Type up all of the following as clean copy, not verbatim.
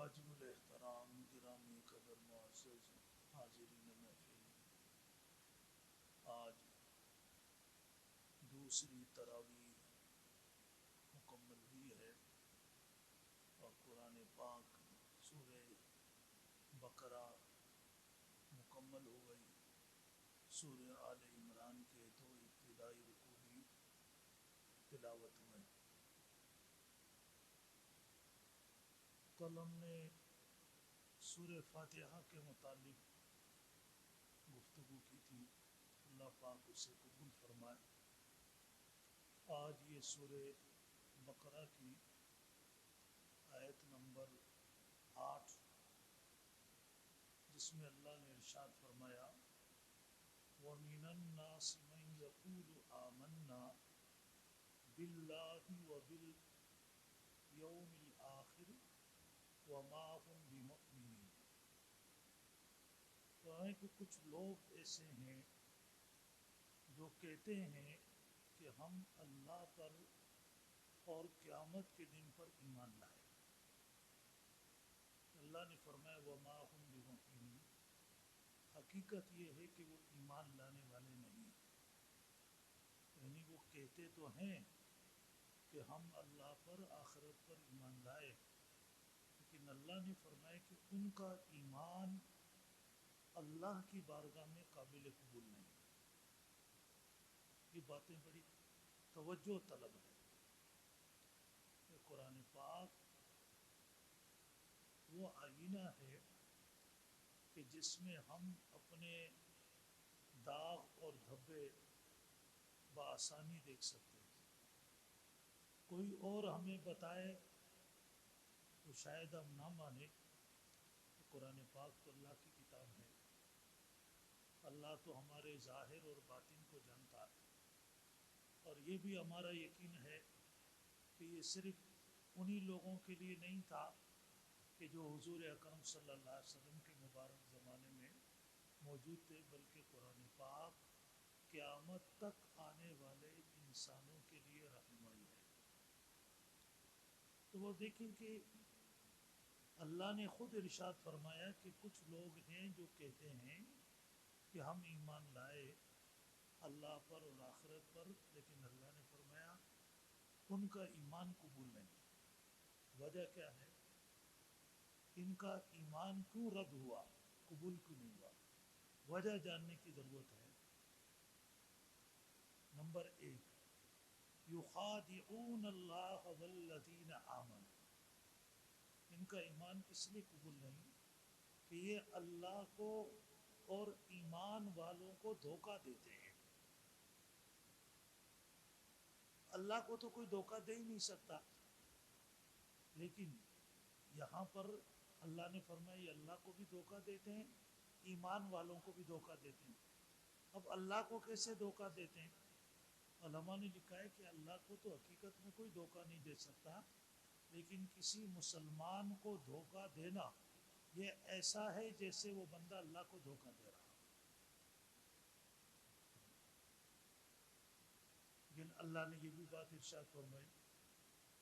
واجب الاحترام گرامی قدر معزز حاضرین محفل، آج دوسری تراویح مکمل ہوئی ہے اور قرآن پاک سورہ بقرہ مکمل ہو گئی۔ سورہ آل عمران کے دو ابتدائی رکوع بھی تلاوت ہوئے۔ کل ہم نے سورہ فاتحہ کے متعلق گفتگو کی تھی، اللہ پاک اسے قبول فرمائے۔ آج یہ سورہ بقرہ کی آیت نمبر 8، جس میں اللہ نے ارشاد فرمایا وَمِنَ النَّاسِ مَن يَقُولُ آمَنَّا بِاللَّهِ وَبِالْيَوْمِ الْآخِرِ وَمَا هُمْ بِمُؤْمِنِينَ۔ تو ہے کہ کچھ لوگ ایسے ہیں جو کہتے ہیں کہ ہم اللہ پر اور قیامت کے دن پر ایمان لائے۔ اللہ نے فرمایا وَمَا هُمْ بِمُؤْمِنِينَ، حقیقت یہ ہے کہ وہ ایمان لانے والے نہیں، یعنی وہ کہتے تو ہیں کہ ہم اللہ پر آخرت پر ایمان لائے، لیکن اللہ نے فرمایا کہ ان کا ایمان اللہ کی بارگاہ میں قابل قبول نہیں۔ یہ باتیں بڑی توجہ طلب ہے کہ قرآن پاک وہ آئینہ ہے کہ جس میں ہم اپنے داغ اور دھبے بآسانی دیکھ سکتے ہیں۔ کوئی اور ہمیں بتائے تو شاید ہم نہ مانیں کہ قرآن پاک تو اللہ کی کتاب ہے، اللہ تو ہمارے ظاہر اور باطن کو جانتا ہے، اور یہ بھی ہمارا یقین ہے کہ یہ صرف انہی لوگوں کے لیے نہیں تھا کہ جو حضور اکرم صلی اللہ علیہ وسلم کے مبارک زمانے میں موجود تھے، بلکہ قرآن پاک قیامت تک آنے والے انسانوں کے لیے رہنمائی ہے۔ تو وہ دیکھیں کہ اللہ نے خود ارشاد فرمایا کہ کچھ لوگ ہیں جو کہتے ہیں کہ ہم ایمان لائے اللہ پر اور آخرت پر، لیکن اللہ نے فرمایا ان کا ایمان قبول نہیں۔ وجہ کیا ہے؟ ان کا ایمان کیوں رد ہوا، قبول کیوں نہیں ہوا؟ وجہ جاننے کی ضرورت ہے۔ نمبر 1، یخادعون اللہ والذین آمنوا، ان کا ایمان اس لیے قبول نہیں کہ یہ اللہ کو اور ایمان والوں کو دھوکہ دیتے ہیں۔ اللہ کو تو کوئی دھوکہ دے ہی نہیں سکتا، لیکن یہاں پر اللہ نے فرمایا یہ اللہ کو بھی دھوکہ دیتے ہیں، ایمان والوں کو بھی دھوکہ دیتے ہیں۔ اب اللہ کو کیسے دھوکہ دیتے ہیں؟ علماء نے لکھا ہے کہ اللہ کو تو حقیقت میں کوئی دھوکہ نہیں دے سکتا، لیکن کسی مسلمان کو دھوکہ دینا یہ ایسا ہے جیسے وہ بندہ اللہ کو دھوکہ دے رہا۔ لیکن اللہ نے یہ بھی بات ارشاد فرمائی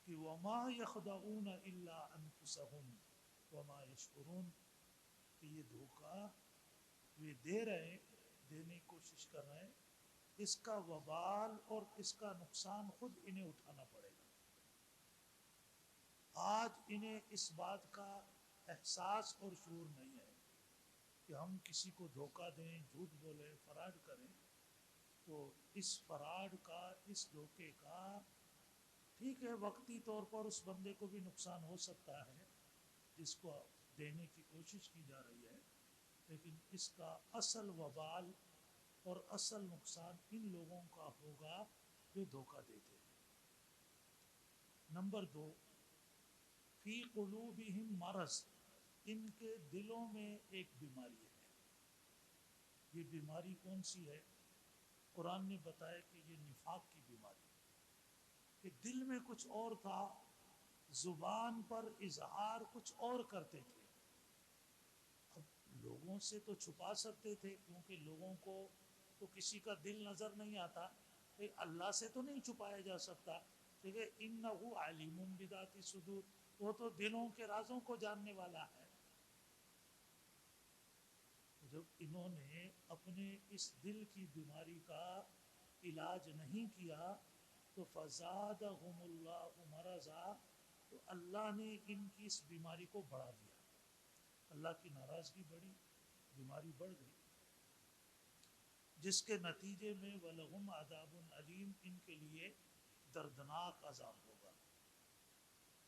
کہ وَمَا يَخْدَعُونَ إِلَّا أَنفُسَهُمْ وَمَا يَشْعُرُونَ، کہ یہ دھوکہ یہ دے رہے ہیں، دینے کی کوشش کر رہے ہیں، اس کا وبال اور اس کا نقصان خود انہیں اٹھانا پڑے گا۔ آج انہیں اس بات کا احساس اور شعور نہیں ہے کہ ہم کسی کو دھوکہ دیں، جھوٹ بولیں، فراڈ کریں، تو اس فراڈ کا، اس دھوکے کا ٹھیک ہے وقتی طور پر اس بندے کو بھی نقصان ہو سکتا ہے جس کو دینے کی کوشش کی جا رہی ہے، لیکن اس کا اصل وبال اور اصل نقصان ان لوگوں کا ہوگا جو دھوکہ دیتے ہیں۔ نمبر 2، فی قلوبہم مرض، ان کے دلوں میں ایک بیماری ہے۔ یہ بیماری کون سی ہے؟ قرآن نے بتایا کہ یہ نفاق کی بیماری ہے، کہ دل میں کچھ اور تھا، زبان پر اظہار کچھ اور کرتے تھے۔ اب لوگوں سے تو چھپا سکتے تھے کیونکہ لوگوں کو تو کسی کا دل نظر نہیں آتا، اللہ سے تو نہیں چھپایا جا سکتا۔ دیکھیں انہ علیم بذات الصدور، وہ تو دلوں کے رازوں کو جاننے والا ہے۔ جب انہوں نے اپنے اس دل کی بیماری کا علاج نہیں کیا تو فزادہم اللہ مرضا، تو اللہ نے ان کی اس بیماری کو بڑھا دیا، اللہ کی ناراضگی بڑھی، بیماری بڑھ گئی، جس کے نتیجے میں وَلَهُمْ عَذَابٌ عَلِيمٌ، ان کے لیے دردناک عذاب ہوگا۔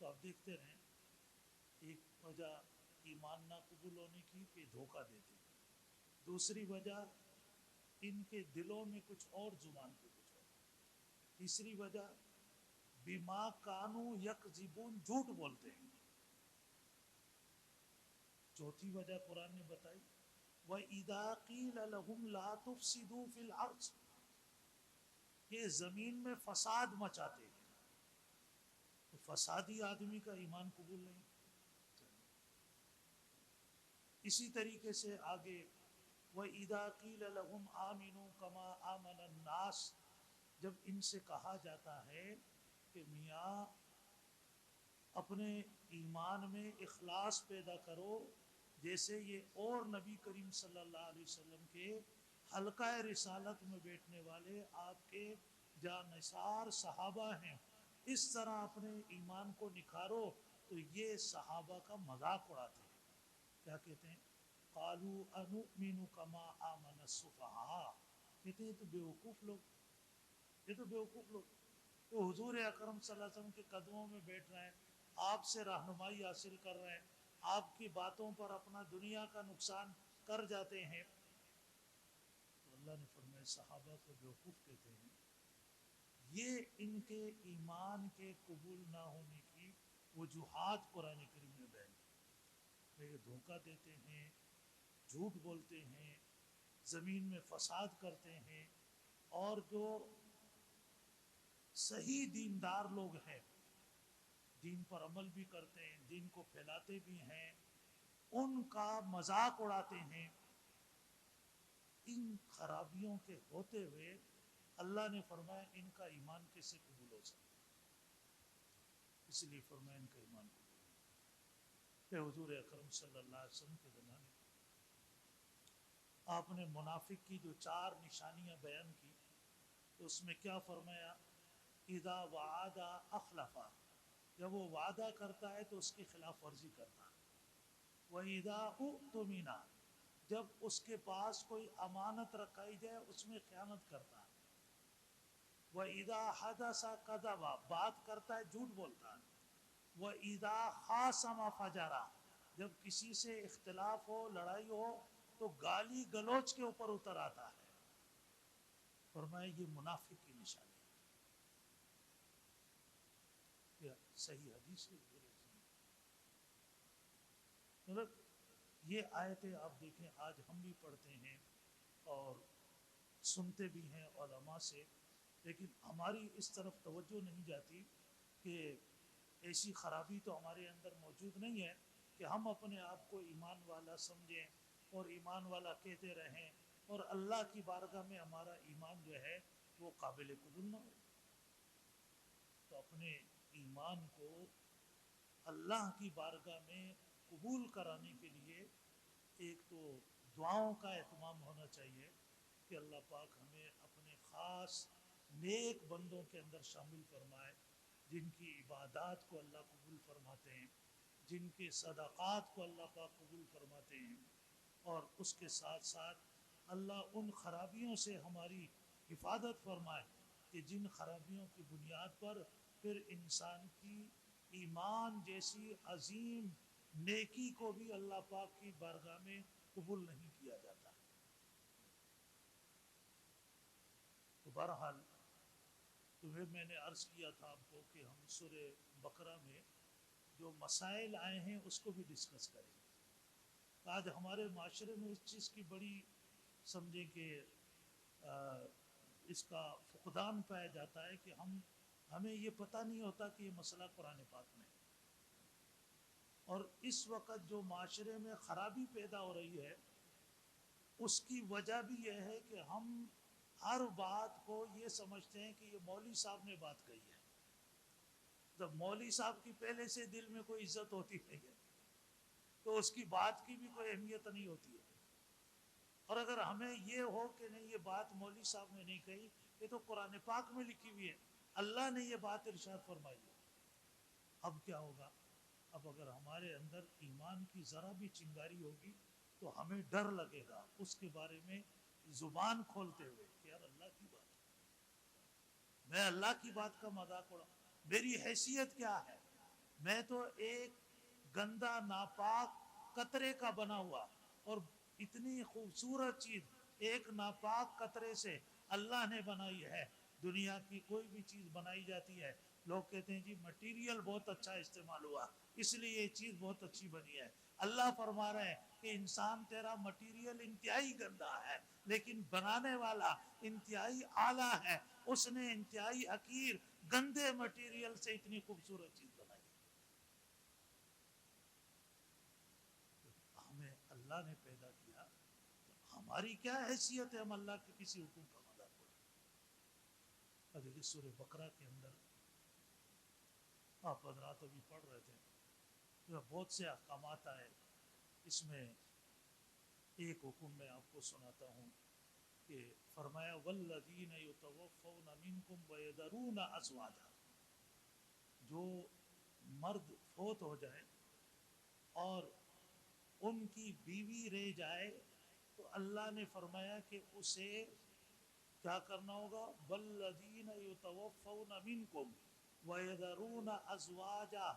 تو آپ دیکھتے رہیں، ایک وجہ ایمان نہ قبول ہونے کی کہ دھوکہ دیتے ہیں، دوسری وجہ ان کے دلوں میں کچھ اور، زبان پہ کچھ اور، تیسری وجہ بما کانوا یکذبون، جھوٹ بولتے ہیں، چوتھی وجہ قرآن نے بتائی وَإِذَا قِيلَ لَهُمْ لَا تُفْسِدُوا فِي الْأَرْضِ، یہ زمین میں فساد مچاتے ہیں، تو فسادی آدمی کا ایمان قبول نہیں۔ اسی طریقے سے آگے وَإِذَا قِيلَ لَهُمْ آمِنُوا كَمَا آمَنَ النَّاسُ، جب ان سے کہا جاتا ہے کہ میاں اپنے ایمان میں اخلاص پیدا کرو، جیسے یہ اور نبی کریم صلی اللہ علیہ وسلم کے حلقہ رسالت میں بیٹھنے والے آپ کے جانثار صحابہ ہیں، اس طرح اپنے ایمان کو نکھارو، تو یہ صحابہ کا مذاق اڑاتے ہیں۔ کیا کہتے ہیں؟ قالوا انؤمن کما آمن السفہاء، کہتے ہیں یہ تو بیوقوف لوگ، یہ تو بیوقوف لوگ، وہ حضور اکرم صلی اللہ علیہ وسلم کے قدموں میں بیٹھ رہے ہیں، آپ سے رہنمائی حاصل کر رہے ہیں، آپ کی باتوں پر اپنا دنیا کا نقصان کر جاتے ہیں۔ تو اللہ نے فرمایا صحابہ کو بیوقوف کہتے ہیں، یہ ان کے ایمان کے قبول نہ ہونے کی وجوہات قرآن کریم نے بیان کی، یہ دھوکہ دیتے ہیں، جھوٹ بولتے ہیں، زمین میں فساد کرتے ہیں، اور جو صحیح دیندار لوگ ہیں، دین پر عمل بھی کرتے ہیں، دین کو پھیلاتے بھی ہیں، ان کا مذاق اڑاتے ہیں۔ ان خرابیوں کے ہوتے ہوئے اللہ نے فرمایا ان کا ایمان کیسے قبول ہو سکتا، اس لیے فرمایا ان کا ایمان قبول نہیں۔ کہ حضور اکرم صلی اللہ علیہ وسلم کے زمانے آپ نے منافق کی جو 4 نشانیاں بیان کی، تو اس میں کیا فرمایا؟ اذا وعد اخلف، جب وہ وعدہ کرتا ہے تو اس کی خلاف ورزی کرتا ہے، وَإِذَا اؤْتُمِنَ، جب اس کے پاس کوئی امانت رکھائی جائے اس میں خیانت کرتا ہے، وَإِذَا حَدَثَ كَذَبَ، بات کرتا ہے جھوٹ بولتا ہے، وَإِذَا خَاصَمَ فَجَرَ، جب کسی سے اختلاف ہو، لڑائی ہو تو گالی گلوچ کے اوپر اتر آتا ہے۔ فرمایا یہ منافق کی نشانی ہے، یہ صحیح حدیث ہے۔ مطلب یہ آیتیں آپ دیکھیں، آج ہم بھی پڑھتے ہیں اور سنتے بھی ہیں علماء سے، لیکن ہماری اس طرف توجہ نہیں جاتی کہ ایسی خرابی تو ہمارے اندر موجود نہیں ہے کہ ہم اپنے آپ کو ایمان والا سمجھیں اور ایمان والا کہتے رہیں، اور اللہ کی بارگاہ میں ہمارا ایمان جو ہے وہ قابل قبول نہ ہو۔ تو اپنے ایمان کو اللہ کی بارگاہ میں قبول کرانے کے لیے ایک تو دعاؤں کا اہتمام ہونا چاہیے کہ اللہ پاک ہمیں اپنے خاص نیک بندوں کے اندر شامل فرمائے، جن کی عبادات کو اللہ قبول فرماتے ہیں، جن کے صدقات کو اللہ پاک قبول فرماتے ہیں، اور اس کے ساتھ ساتھ اللہ ان خرابیوں سے ہماری حفاظت فرمائے کہ جن خرابیوں کی بنیاد پر پھر انسان کی ایمان جیسی عظیم نیکی کو بھی اللہ پاک کی بارگاہ میں قبول نہیں کیا جاتا۔ تو بہرحال تمہیں میں نے عرض کیا تھا آپ کو کہ ہم سورہ بقرہ میں جو مسائل آئے ہیں اس کو بھی ڈسکس کریں گے۔ آج ہمارے معاشرے میں اس چیز کی بڑی سمجھیں کہ اس کا فقدان پایا جاتا ہے کہ ہمیں یہ پتہ نہیں ہوتا کہ یہ مسئلہ قرآن پاک میں ہے، اور اس وقت جو معاشرے میں خرابی پیدا ہو رہی ہے اس کی وجہ بھی یہ ہے کہ ہم ہر بات کو یہ سمجھتے ہیں کہ یہ مولوی صاحب نے بات کہی ہے، جب مولوی صاحب کی پہلے سے دل میں کوئی عزت ہوتی نہیں ہے تو اس کی بات کی بھی کوئی اہمیت نہیں ہوتی ہے. اور اگر ہمیں یہ ہو کہ نہیں یہ بات مولوی صاحب نے نہیں کہی، یہ تو قرآن پاک میں لکھی ہوئی ہے، اللہ نے یہ بات ارشاد فرمائی ہے، اب کیا ہوگا؟ اب اگر ہمارے اندر ایمان کی ذرا بھی چنگاری ہوگی تو ہمیں ڈر لگے گا اس کے بارے میں زبان کھولتے ہوئے کہ یار اللہ کی بات، میں اللہ کی بات کا مذاق اڑا، میری حیثیت کیا ہے؟ میں تو ایک گندا ناپاک قطرے کا بنا ہوا، اور اتنی خوبصورت چیز ایک ناپاک قطرے سے اللہ نے بنائی ہے. دنیا کی کوئی بھی چیز بنائی جاتی ہے، لوگ کہتے ہیں جی مٹیریل بہت اچھا استعمال ہوا اس لیے یہ چیز بہت اچھی بنی ہے. اللہ فرما رہے ہیں کہ انسان تیرا مٹیریل انتہائی گندا ہے لیکن بنانے والا انتہائی اعلیٰ ہے، اس نے انتہائی حقیر گندے مٹیریل سے اتنی خوبصورت چیز بنائی. ہمیں اللہ نے پیدا کیا تو ہماری کیا حیثیت ہے ہم اللہ کے کسی حکم کا مذاق اڑائیں؟ دیکھیے سورہ بقرہ کے اندر آپ حضرات ابھی پڑھ رہے تھے، بہت سے احکامات آئے، اس میں ایک حکم میں آپ کو سناتا ہوں کہ فرمایا والذین یتوفون منکم ویذرون ازواجا، جو مرد فوت ہو جائے اور ان کی بیوی رہ جائے تو اللہ نے فرمایا کہ اسے کیا کرنا ہوگا؟ والذین یتوفون منکم ویذرون ازواجا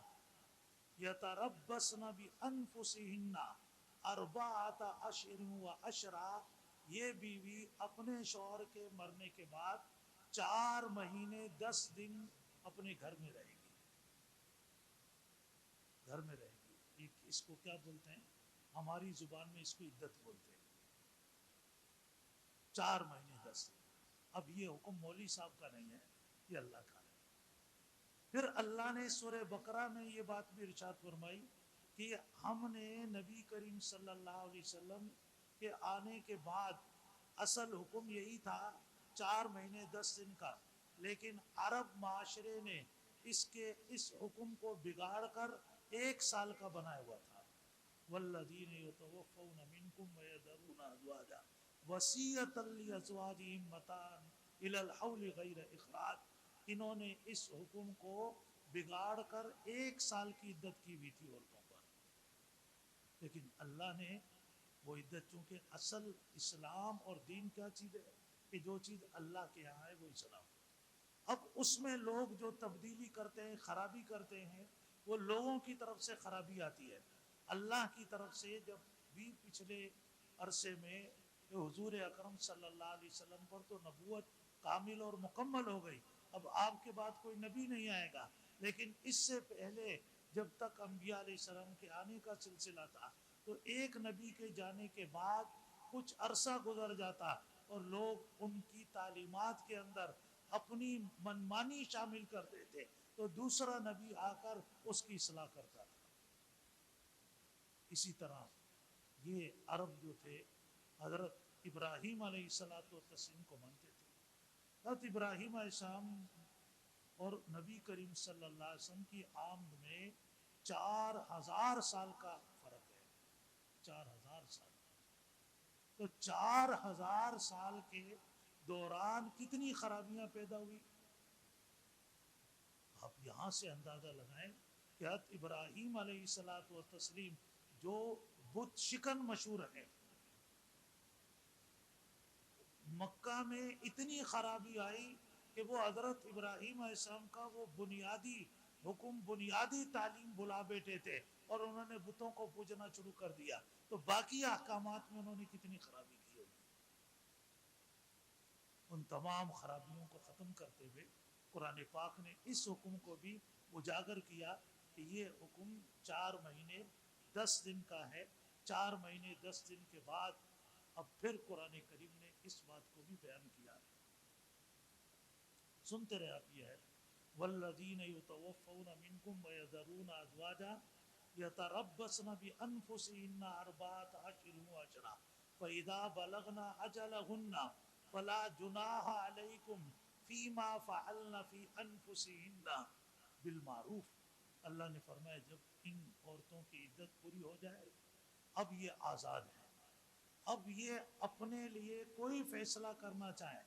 یتربصن بانفسہن اربعۃ اشہر وعشرا، یہ بیوی اپنے شوہر کے مرنے کے بعد 4 مہینے 10 دن اپنے گھر میں رہے گی، گھر میں رہے گی. اس کو کیا بولتے ہیں؟ ہماری زبان میں اس کو عدت بولتے ہیں. 4 مہینے 10 دن. اب یہ حکم مولوی صاحب کا نہیں ہے، یہ اللہ کا ہے. پھر اللہ نے سورہ بقرہ میں یہ بات بھی ارشاد فرمائی کہ ہم نے نبی کریم صلی اللہ علیہ وسلم کے آنے کے بعد اصل حکم یہی تھا 4 مہینے 10 دن کا، لیکن عرب معاشرے نے اس حکم کو بگاڑ کر 1 سال کا بنایا ہوا تھا. والذین یتوفون منکم ویذرون ازواجا وصیۃ لازواجہم متاعا الی الحول غیر اخراج، انہوں نے اس حکم کو بگاڑ کر 1 سال کی عدت کی ہوئی تھی عورتوں پر. لیکن اللہ نے وہ عدت، چونکہ اصل اسلام اور دین کیا چیز ہے کہ جو چیز اللہ کے یہاں ہے وہ اسلام. اب اس میں لوگ جو تبدیلی کرتے ہیں، خرابی کرتے ہیں، وہ لوگوں کی طرف سے خرابی آتی ہے. اللہ کی طرف سے جب بھی پچھلے عرصے میں حضور اکرم صلی اللہ علیہ وسلم پر تو نبوت کامل اور مکمل ہو گئی، اب آپ کے بعد کوئی نبی نہیں آئے گا، لیکن اس سے پہلے جب تک انبیاء علیہ السلام کے آنے کا سلسلہ تھا تو ایک نبی کے جانے کے بعد کچھ عرصہ گزر جاتا اور لوگ ان کی تعلیمات کے اندر اپنی منمانی شامل کر دیتے تو دوسرا نبی آ کر اس کی اصلاح کرتا تھا. اسی طرح یہ عرب جو تھے حضرت ابراہیم علیہ السلام کو مانتے تھے. حضرت ابراہیم علیہ السلام اور نبی کریم صلی اللہ علیہ وسلم کی آمد میں 4000 سال کا فرق ہے. 4000 سال. تو 4000 سال کے دوران کتنی خرابیاں پیدا ہوئی. آپ یہاں سے اندازہ لگائیں کہ حضرت ابراہیم علیہ السلام جو بت شکن مشہور ہیں، مکہ میں اتنی خرابی آئی کہ وہ حضرت ابراہیم علیہ السلام کا وہ بنیادی حکم، بنیادی تعلیم بلا بیٹھے تھے اور انہوں نے بتوں کو پوجنا شروع کر دیا. تو باقی احکامات میں انہوں نے کتنی خرابی کی ہوگی. ان تمام خرابیوں کو ختم کرتے ہوئے قرآن پاک نے اس حکم کو بھی اجاگر کیا کہ یہ حکم 4 مہینے 10 دن کا ہے. 4 مہینے 10 دن کے بعد اب پھر قرآن کریم نے اس بات کو بھی بیان کیا. سنتے رہے آپ. یہ ہے والذین یتوفون منکم ویذرون ازواجا یتربصن بانفسہن 4 اشہر وعشرا فاذا بلغن اجلہن فلا جناح علیکم فیما فعلن فی انفسہن بالمعروف. اللہ نے فرمایا جب ان عورتوں کی عدت پوری ہو جائے اب یہ آزاد ہیں، اب یہ اپنے لیے کوئی فیصلہ کرنا چاہیں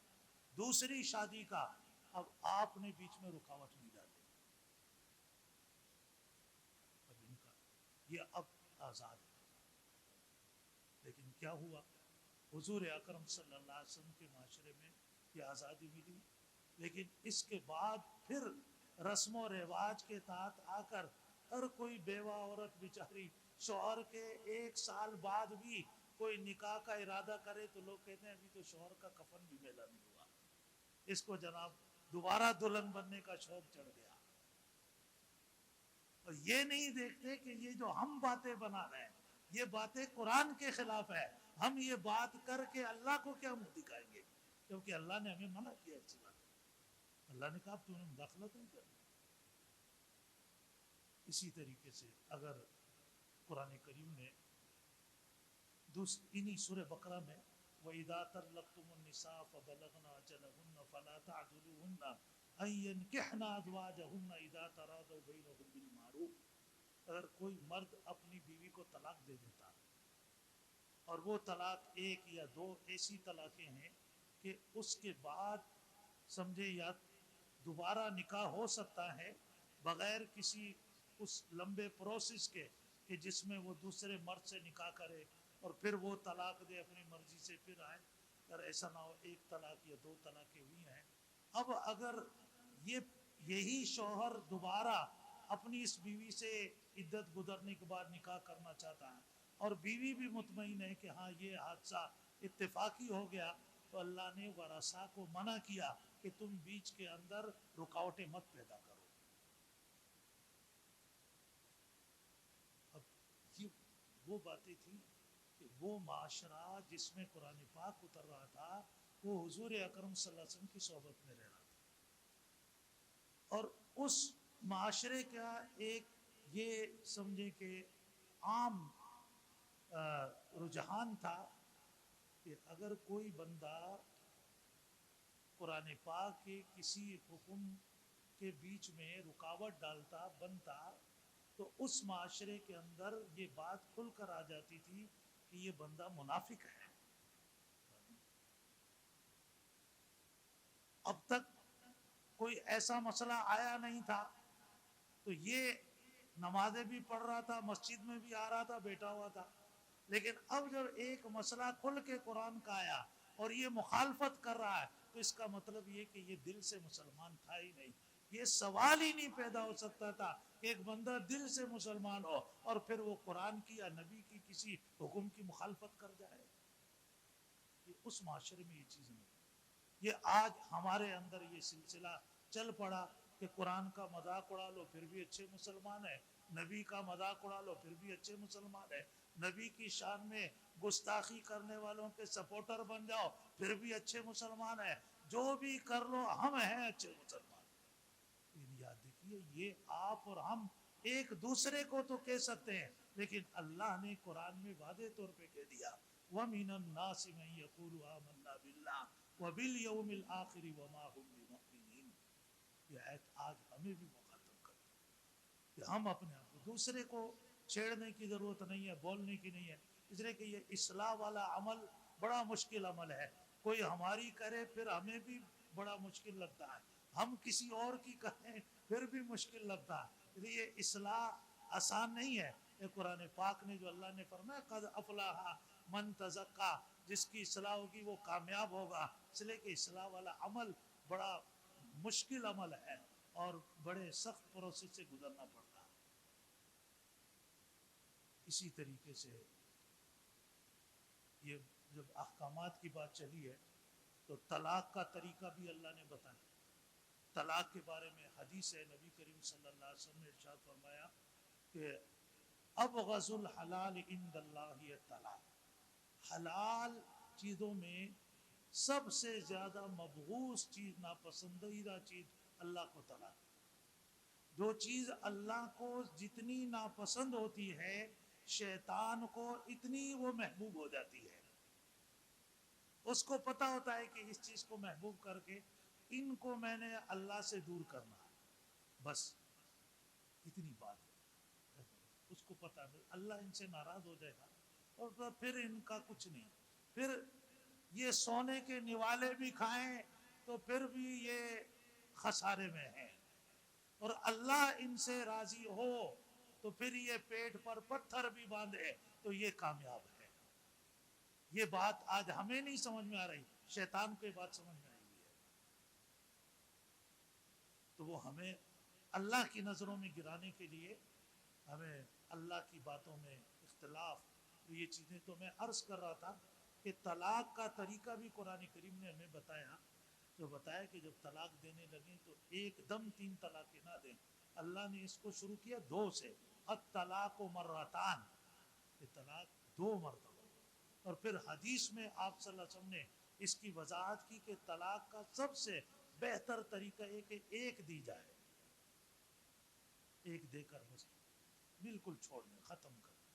دوسری شادی کا، اب آپ نے بیچ میں رکاوٹ نہیں ڈالے، اب ان کا یہ اب آزاد ہے. لیکن کیا ہوا؟ حضور اکرم صلی اللہ علیہ وسلم کے معاشرے میں یہ آزادی ملی، لیکن اس کے بعد پھر رسم و رواج کے تحت آ کر ہر کوئی بیوہ عورت بیچاری شوہر کے 1 سال بعد بھی کوئی نکاح کا ارادہ کرے تو لوگ کہتے ہیں ابھی تو شوہر کا کفن بھی میلا نہیں ہوا، اس کو جناب دوبارہ دلہن بننے کا شوق چڑھ گیا. اور یہ نہیں دیکھتے کہ یہ جو ہم باتیں بنا رہے ہیں یہ باتیں قرآن کے خلاف ہے، ہم یہ بات کر کے اللہ کو کیا منہ دکھائیں گے؟ کیونکہ اللہ نے ہمیں منع کیا اس بات. اللہ نے کہا تم نے مداخلت نہیں کرنی. اسی طریقے سے اگر قرآن کریم نے انہی سورہ بقرہ میں وَإِذَا طَلَّقْتُمُ النِّسَاءَ فَبَلَغْنَ أَجَلَهُنَّ فَلَا تَعْضُلُوهُنَّ أَن يَنكِحْنَ أَزْوَاجَهُنَّ إِذَا تَرَاضَوْا بَيْنَهُم بِالْمَعْرُوفِ. اگر کوئی مرد اپنی بیوی کو طلاق دے دیتا اور وہ طلاق 1 یا 2 ایسی طلاقیں ہیں کہ اس کے بعد سمجھے یا دوبارہ نکاح ہو سکتا ہے بغیر کسی اس لمبے پروسیس کے کہ جس میں وہ دوسرے مرد سے نکاح کرے اور پھر وہ طلاق دے اپنی مرضی سے پھر آئے، اگر ایسا نہ ہو 1 طلاق یا 2 طلاقیں ہوئی ہیں، اب اگر یہی شوہر دوبارہ اپنی اس بیوی سے عدت گزرنے کے بعد نکاح کرنا چاہتا ہے اور بیوی بھی مطمئن ہے کہ ہاں یہ حادثہ اتفاقی ہو گیا، تو اللہ نے ورثاء کو منع کیا کہ تم بیچ کے اندر رکاوٹیں مت پیدا کرو. اب یہ وہ باتیں تھیں کہ وہ معاشرہ جس میں قرآن پاک اتر رہا تھا وہ حضور اکرم صلی اللہ علیہ وسلم کی صحبت میں رہ رہا تھا، اور اس معاشرے کا ایک یہ سمجھے کہ عام رجحان تھا کہ اگر کوئی بندہ قرآن پاک کے کسی حکم کے بیچ میں رکاوٹ ڈالتا بنتا تو اس معاشرے کے اندر یہ بات کھل کر آ جاتی تھی کہ یہ بندہ منافق ہے. اب تک کوئی ایسا مسئلہ آیا نہیں تھا تو یہ نمازیں بھی پڑھ رہا تھا، مسجد میں بھی آ رہا تھا، بیٹھا ہوا تھا، لیکن اب جب ایک مسئلہ کھل کے قرآن کا آیا اور یہ مخالفت کر رہا ہے تو اس کا مطلب یہ کہ یہ دل سے مسلمان تھا ہی نہیں. یہ سوال ہی نہیں پیدا ہو سکتا تھا کہ ایک بندہ دل سے مسلمان ہو اور پھر وہ قرآن کی یا نبی کی کسی حکم کی مخالفت کر جائے. یہ اس معاشرے میں یہ چیز نہیں. یہ آج ہمارے اندر یہ سلسلہ چل پڑا کہ قرآن کا مذاق اڑا لو پھر بھی اچھے مسلمان ہیں، نبی کا مذاق اڑا لو پھر بھی اچھے مسلمان ہیں، نبی کی شان میں گستاخی کرنے والوں کے سپورٹر بن جاؤ پھر بھی اچھے مسلمان ہیں، جو بھی کر لو ہم ہیں اچھے مسلمان. یاد رکھیے یہ آپ اور ہم ایک دوسرے کو تو کہہ سکتے ہیں، لیکن اللہ نے قرآن میں واضح طور پہ کہہ دیا وَمِنَ النَّاسِ مَن يَقُولُ آمَنَّا بِاللَّهِ وَبِالْيَوْمِ الْآخِرِ وَمَا هُمْ بِمُؤْمِنِينَ. یہ آیت آج ہمیں بھی مخاطب کرتی کہ ہم اپنے آپ کو دوسرے کو چھیڑنے کی ضرورت نہیں ہے، بولنے کی نہیں ہے، اس لیے کہ یہ اصلاح والا عمل بڑا مشکل عمل ہے. کوئی ہماری کرے پھر ہمیں بھی بڑا مشکل لگتا ہے، ہم کسی اور کی کریں پھر بھی مشکل لگتا ہے. یہ اصلاح آسان نہیں ہے. یہ قرآن پاک نے جو اللہ نے فرمایا قد افلاح من تزکا، جس کی اصلاح ہوگی وہ کامیاب ہوگا. اس لیے کہ اصلاح والا عمل بڑا مشکل عمل ہے اور بڑے سخت پروسیس سے گزرنا پڑتا ہے. اسی طریقے سے یہ جب احکامات کی بات چلی ہے تو طلاق کا طریقہ بھی اللہ نے بتایا. طلاق کے بارے میں حدیث ہے، نبی کریم صلی اللہ علیہ وسلم نے ارشاد فرمایا کہ ابغض الحلال عند اللہ الطلاق. حلال چیزوں میں سب سے زیادہ مبغوض چیز، ناپسندیدہ چیز اللہ کو طلاق. جو چیز اللہ کو جتنی ناپسند ہوتی ہے شیطان کو اتنی وہ محبوب ہو جاتی ہے. اس کو پتا ہوتا ہے کہ اس چیز کو محبوب کر کے ان کو میں نے اللہ سے دور کرنا ہے. بس اتنی بات ہے، اس کو پتا ہے اللہ ان سے ناراض ہو جائے گا اور پھر ان کا کچھ نہیں. پھر یہ سونے کے نوالے بھی کھائیں تو پھر بھی یہ خسارے میں ہیں، اور اللہ ان سے راضی ہو تو پھر یہ پیٹ پر پتھر بھی باندھے تو یہ کامیاب ہے. یہ بات آج ہمیں نہیں سمجھ میں آ رہی، شیطان کو یہ بات سمجھ میں آئی ہوئی ہے. تو وہ ہمیں اللہ کی نظروں میں گرانے کے لیے ہمیں اللہ کی باتوں میں اختلاف، یہ چیزیں. تو میں عرض کر رہا تھا کہ طلاق کا طریقہ بھی قرآن کریم نے ہمیں بتایا، جو بتایا کہ جب طلاق دینے لگیں تو ایک دم 3 طلاقیں نہ دیں. اللہ نے اس کو شروع کیا 2 سے، الطلاق مرتان، کہ طلاق 2 مرتبہ. اور پھر حدیث میں آپ صلی اللہ علیہ وسلم نے اس کی وضاحت کی کہ طلاق کا سب سے بہتر طریقہ یہ کہ ایک دی جائے، ایک دے کر بس بالکل چھوڑ دیں، ختم کر دیں.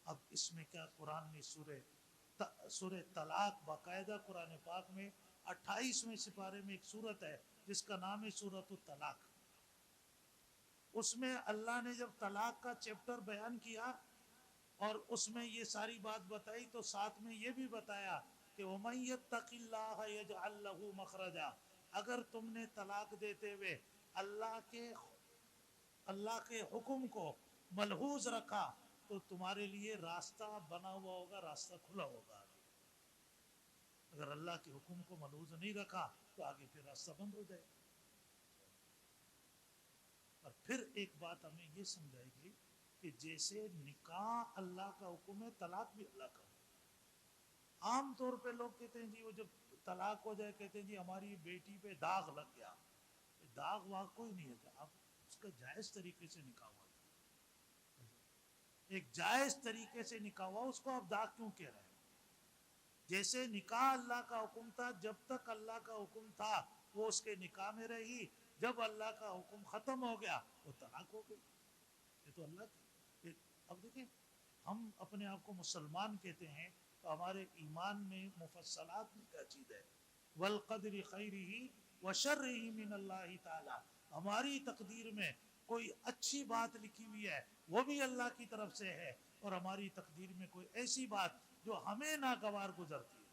اب اس میں کیا، قرآن نے سورہ طلاق باقاعدہ قرآن پاک میں 28ویں سپارے میں ایک سورت ہے جس کا نام ہے سورۃ الطلاق. اس میں اللہ نے جب طلاق کا چیپٹر بیان کیا اور اس میں یہ ساری بات بتائی تو ساتھ میں یہ بھی بتایا کہ وَمَن يَتَّقِ اللَّهَ يَجْعَل لَّهُ مَخْرَجًا، اگر تم نے طلاق دیتے ہوئے اللہ کے حکم کو ملحوظ رکھا تو تمہارے لیے راستہ بنا ہوا ہوگا، راستہ کھلا ہوگا. اگر اللہ کے حکم کو ملحوظ نہیں رکھا تو آگے پھر راستہ بند ہو جائے. اور پھر ایک بات ہمیں یہ سمجھائے گی کہ جیسے نکاح اللہ کا حکم ہے، طلاق بھی اللہ کا حکم ہے. عام طور پہ لوگ کہتے ہیں جی وہ جب طلاق ہو جائے کہتے ہیں جی ہماری بیٹی پہ داغ لگ گیا. داغ واغ کوئی نہیں ہے، اب اس کا جائز طریقے سے نکاح ہوا تھا، ایک جائز طریقے سے نکاح ہوا، اس کو آپ داغ کیوں کہہ رہے ہیں؟ جیسے نکاح اللہ کا حکم تھا، جب تک اللہ کا حکم تھا وہ اس کے نکاح میں رہی، جب اللہ کا حکم ختم ہو گیا وہ طلاق ہو گئی. یہ تو اللہ کی. اب دیکھیں ہم اپنے آپ کو مسلمان کہتے ہیں تو ہمارے ایمان میں مفصلات میں کیا چیز ہے؟ والقدر خیرہ وشرہ من اللہ تعالی. ہماری تقدیر میں کوئی اچھی بات لکھی ہوئی ہے وہ بھی اللہ کی طرف سے ہے، اور ہماری تقدیر میں کوئی ایسی بات جو ہمیں ناگوار گزرتی ہے.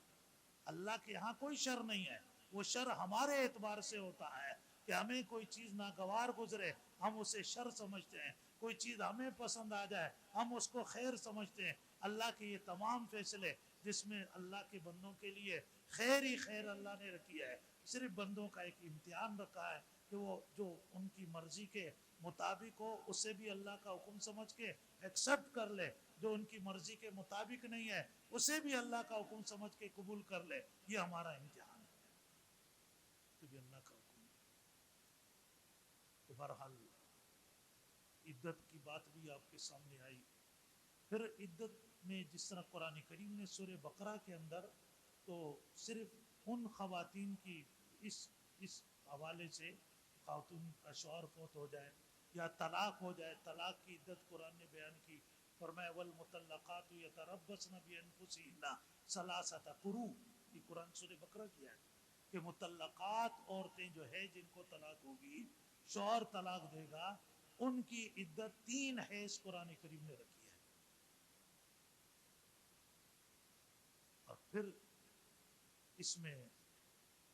اللہ کے ہاں کوئی شر نہیں ہے، وہ شر ہمارے اعتبار سے ہوتا ہے کہ ہمیں کوئی چیز ناگوار گزرے ہم اسے شر سمجھتے ہیں، کوئی چیز ہمیں پسند آ جائے ہم اس کو خیر سمجھتے ہیں. اللہ کے یہ تمام فیصلے جس میں اللہ کے بندوں کے لیے خیر ہی خیر اللہ نے رکھی ہے، صرف بندوں کا ایک امتحان رکھا ہے کہ وہ جو ان کی مرضی کے مطابق ہو اسے بھی اللہ کا حکم سمجھ کے ایکسپٹ کر لے، جو ان کی مرضی کے مطابق نہیں ہے اسے بھی اللہ کا حکم سمجھ کے قبول کر لے. یہ ہمارا امتحان ہے، تو بھی اللہ کا حکم ہے. تو بہرحال عدت کی بات بھی آپ کے سامنے آئی. پھر عدت میں جس طرح قرآن کریم نے سورہ بقرہ کے اندر تو صرف ان خواتین کی اس حوالے سے خاتون کا شوہر فوت ہو جائے یا طلاق ہو جائے، طلاق کی عدت قرآن نے بیان کی. فرمایا والمطلقات یتربصن بانفسہن ثلاثۃ قروء، یہ قرآن سورہ بقرہ کی ہے کہ مطلقات عورتیں جو ہے جن کو طلاق ہوگی، شوہر طلاق دے گا، ان کی عدت 3 حیض قرآن کریم نے رکھی ہے. اور پھر اس میں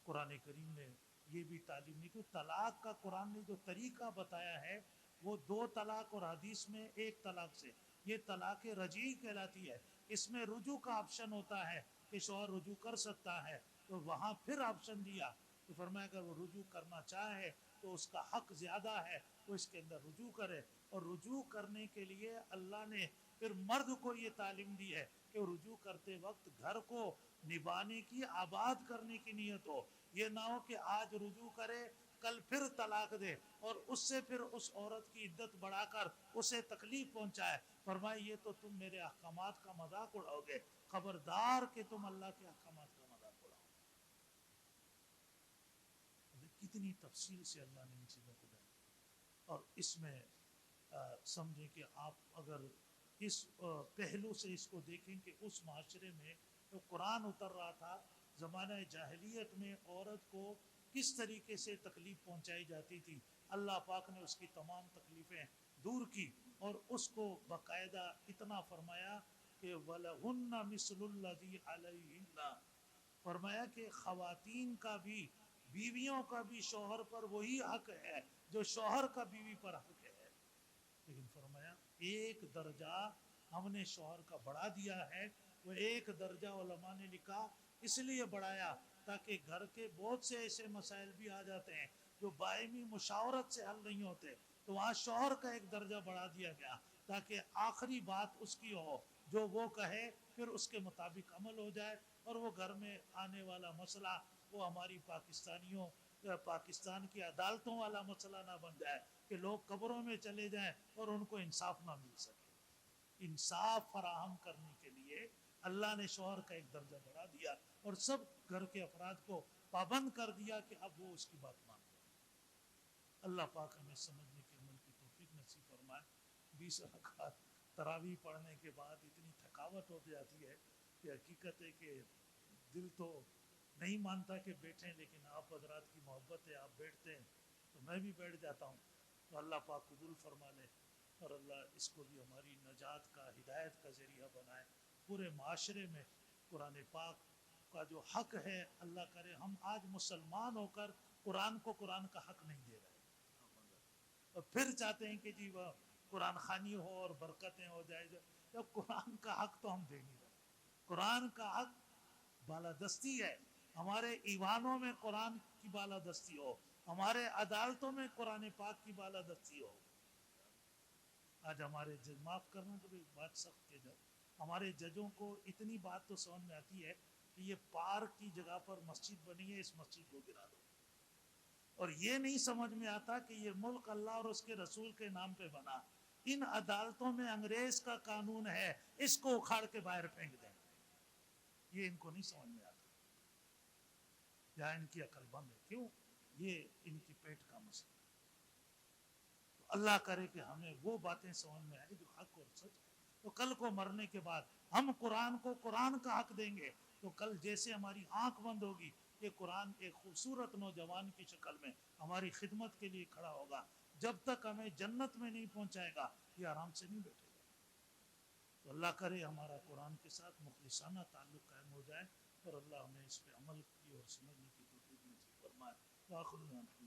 قرآن کریم نے یہ بھی تعلیم دی کہ طلاق کا قرآن نے جو طریقہ بتایا ہے وہ 2 طلاق اور حدیث میں 1 طلاق سے، یہ طلاق رجعی کہلاتی ہے. اس میں رجوع کا آپشن ہوتا ہے کہ شوہر رجوع کر سکتا ہے، تو وہاں پھر آپشن دیا تو فرمایا اگر وہ رجوع کرنا چاہے تو اس کا حق زیادہ ہے، وہ اس کے اندر رجوع کرے. اور رجوع کرنے کے لیے اللہ نے پھر مرد کو یہ تعلیم دی ہے کہ رجوع کرتے وقت گھر کو نبھانے کی، آباد کرنے کی نیت ہو. یہ نہ ہو کہ آج رجوع کرے کل پھر طلاق دے اور اس سے پھر اس عورت کی عدت بڑھا کر اسے تکلیف پہنچائے. فرمائے یہ تو تم میرے احکامات کا مذاق اڑاؤ گے، خبردار کہ تم اللہ کے احکامات کا مذاق اڑاؤ. کتنی تفصیل سے اللہ نے ان چیزوں کو بیان کیا. اور اس میں سمجھیں کہ آپ اگر اس پہلو سے اس کو دیکھیں کہ اس معاشرے میں جو قرآن اتر رہا تھا زمانہ جاہلیت میں عورت کو کس طریقے سے تکلیف پہنچائی جاتی تھی، اللہ پاک نے اس کی تمام تکلیفیں دور کی اور اس کو باقاعدہ اتنا فرمایا کہ وَلَهُنَّ مِثْلُ الَّذِي عَلَيْهِنَّ، فرمایا کہ خواتین کا بھی، بیویوں کا بھی شوہر پر وہی حق ہے جو شوہر کا بیوی پر حق ہے. لیکن فرمایا ایک درجہ ہم نے شوہر کا بڑھا دیا ہے. وہ ایک درجہ علماء نے لکھا اس لیے بڑھایا تاکہ گھر کے بہت سے ایسے مسائل بھی آ جاتے ہیں جو باہمی مشاورت سے حل نہیں ہوتے، تو وہاں شوہر کا ایک درجہ بڑھا دیا گیا تاکہ آخری بات اس کی ہو، جو وہ کہے پھر اس کے مطابق عمل ہو جائے، اور وہ گھر میں آنے والا مسئلہ وہ ہماری پاکستانیوں پاکستان کی عدالتوں والا مسئلہ نہ بن جائے کہ لوگ قبروں میں چلے جائیں اور ان کو انصاف نہ مل سکے. انصاف فراہم کرنے کے لیے اللہ نے شوہر کا ایک درجہ بڑھا دیا اور سب گھر کے افراد کو پابند کر دیا کہ اب وہ اس کی بات مانتے ہیں. اللہ پاک ہمیں سمجھنے کے عمل کی توفیق نصیب فرمائے. 20 رکعت تراویح پڑھنے کے بعد اتنی تھکاوٹ ہو جاتی ہے کہ حقیقت ہے کہ دل تو نہیں مانتا کہ بیٹھیں، لیکن آپ حضرات کی محبت ہے، آپ بیٹھتے ہیں تو میں بھی بیٹھ جاتا ہوں. تو اللہ پاک قبول فرما لے اور اللہ اس کو بھی ہماری نجات کا، ہدایت کا ذریعہ بنائے. پورے معاشرے میں قرآن پاک کا جو حق ہے، اللہ کرے ہم آج مسلمان ہو کر قرآن کو قرآن کا حق نہیں دے رہے، اور پھر چاہتے ہیں کہ جی وہ قرآن خوانی ہو اور برکتیں ہو جائے. جب قرآن کا حق تو ہم دے نہیں رہے. قرآن کا حق بالادستی ہے. ہمارے ایوانوں میں قرآن کی بالادستی ہو، ہمارے عدالتوں میں قرآن پاک کی بالادستی ہو. آج ہمارے جج، معاف کرنا تو بات سخت کے جب ہمارے ججوں کو اتنی بات تو سمجھ میں آتی ہے کہ یہ پارک کی جگہ پر مسجد بنی ہے، اس مسجد کو گرا دو. اور یہ نہیں سمجھ میں آتا کہ یہ ملک اللہ اور اس کے رسول کے نام پہ بنا. ان عدالتوں میں انگریز کا قانون ہے، اس کو اکھاڑ کے باہر پھینک دیں. یہ ان کو نہیں سمجھ میں آتا، یا ان کی عقل بند ہے. کیوں؟ یہ ان کی پیٹ کا مسئلہ. تو اللہ کرے کہ ہمیں وہ باتیں سمجھ میں آئے جو حق اور سچ ہے. تو کل کو مرنے کے بعد ہم قرآن کو قرآن کا حق دیں گے، تو کل جیسے ہماری آنکھ بند ہوگی، یہ قرآن ایک خوبصورت نوجوان کی شکل میں ہماری خدمت کے لیے کھڑا ہوگا. جب تک ہمیں جنت میں نہیں پہنچائے گا یہ آرام سے نہیں بیٹھے گا. تو اللہ کرے ہمارا قرآن کے ساتھ مخلصانہ تعلق قائم ہو جائے، اور اللہ ہمیں اس پہ عمل کی اور سمجھنے کی توفیق نصیب فرمائے. وآخر دعوانا